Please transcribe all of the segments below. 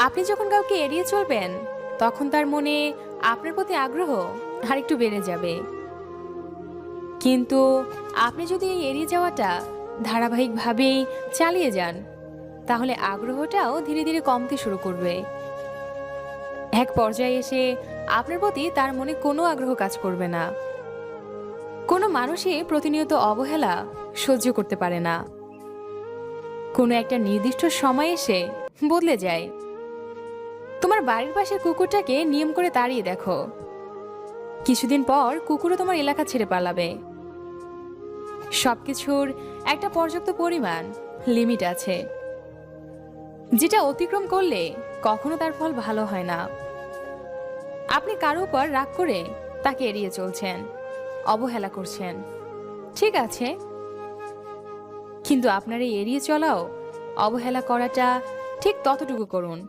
আপনি যখন কাউকে এড়িয়ে চলবেন তখন তার মনে আপনার প্রতি আগ্রহ আরেকটু বেড়ে যাবে। কিন্তু আপনি যদি এই এড়িয়ে যাওয়াটা ধারাবাহিকভাবেই চালিয়ে যান, তাহলে আগ্রহটাও ধীরে ধীরে কমতে শুরু করবে। এক পর্যায়ে এসে আপনার প্রতি তার মনে কোনো আগ্রহ কাজ করবে না। কোনো মানুষই প্রতিনিয়ত অবহেলা সহ্য করতে পারে না। কোনো একটা নির্দিষ্ট সময় এসে বদলে যায়। তোমার বাড়ির পাশের কুকুরটাকে নিয়ম করে তাড়িয়ে দেখো, কিছুদিন পর কুকুরও তোমার এলাকা ছেড়ে পালাবে। সবকিছুর একটা পর্যাপ্ত পরিমাণ, লিমিট আছে, যেটা অতিক্রম করলে কখনো তার ফল ভালো হয় না। আপনি কারো উপর রাগ করে তাকে এড়িয়ে চলছেন, অবহেলা করছেন, ঠিক আছে, কিন্তু আপনার এই এড়িয়ে চলাও অবহেলা করাটা ঠিক ততটুকু করুন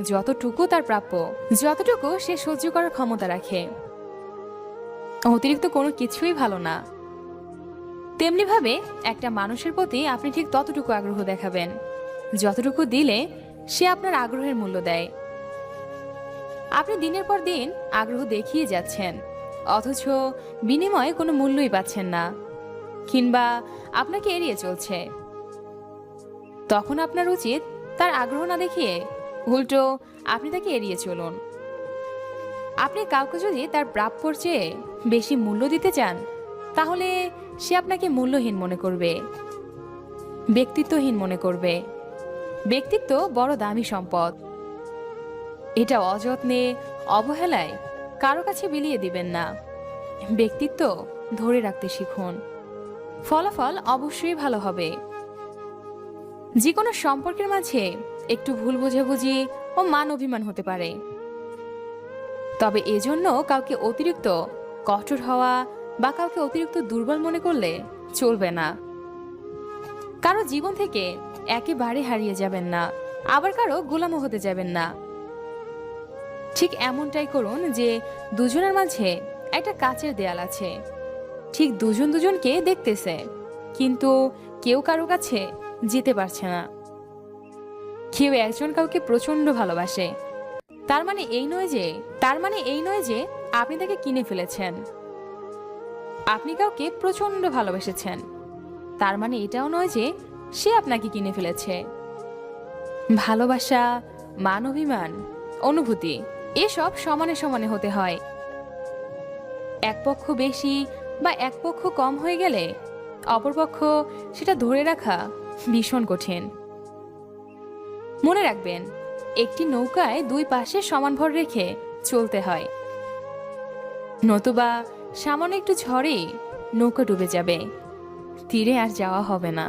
যতটুকু তার প্রাপ্য, যতটুকু সে সহ্য করার ক্ষমতা রাখে। অতিরিক্ত কোনো কিছুই ভালো না। তেমনিভাবে একটা মানুষের প্রতি আপনি ঠিক ততটুকু আগ্রহ দেখাবেন যতটুকু দিলে সে আপনার আগ্রহের মূল্য দেয়। আপনি দিনের পর দিন আগ্রহ দেখিয়ে যাচ্ছেন, অথচ বিনিময়ে কোনো মূল্যই পাচ্ছেন না, কিংবা আপনাকে এড়িয়ে চলছে। তখন আপনার উচিত তার আগ্রহ না দেখিয়ে উল্টো আপনি তাকে এড়িয়ে চলুন। আপনি কাউকে যদি তার প্রাপ্যর চেয়ে বেশি মূল্য দিতে চান, তাহলে সে আপনাকে মূল্যহীন মনে করবে, ব্যক্তিত্বহীন মনে করবে। ব্যক্তিত্ব বড় দামি সম্পদ, এটা অযত্নে, অবহেলায় কারো কাছে বিলিয়ে দিবেন না। ব্যক্তিত্ব ধরে রাখতে শিখুন, ফলাফল অবশ্যই ভালো হবে। যে কোনো সম্পর্কের মাঝে একটু ভুল বোঝাবুঝি ও মান অভিমান হতে পারে, তবে এজন্য কাউকে অতিরিক্ত কঠোর হওয়া বা কাউকে অতিরিক্ত দুর্বল মনে করলে চলবে না। কারো জীবন থেকে একেবারে হারিয়ে যাবেন না, আবার কারো গোলামও হতে যাবেন না। ঠিক এমনটাই করুন যে দুজনের মাঝে একটা কাচের দেয়াল আছে, ঠিক দুজন দুজনকে দেখতেছে, কিন্তু কেউ কারো কাছে যেতে পারছে না। কেউ একজন কাউকে প্রচন্ড ভালোবাসে, তার মানে এই নয় যে আপনি তাকে কিনে ফেলেছেন। আপনি কাউকে প্রচন্ড ভালোবেসেছেন, তার মানে এটাও নয় যে সে আপনাকে কিনে ফেলেছে। ভালোবাসা, মান অভিমান, অনুভূতি এসব সমানে সমানে হতে হয়। এক পক্ষ বেশি বা এক পক্ষ কম হয়ে গেলে অপরপক্ষ সেটা ধরে রাখা ভীষণ কঠিন। মনে রাখবেন, একটি নৌকায় দুই পাশে সমান ভর রেখে চলতে হয়, নতুবা সামান্য একটু ঝড়েই নৌকা ডুবে যাবে, তীরে আর যাওয়া হবে না।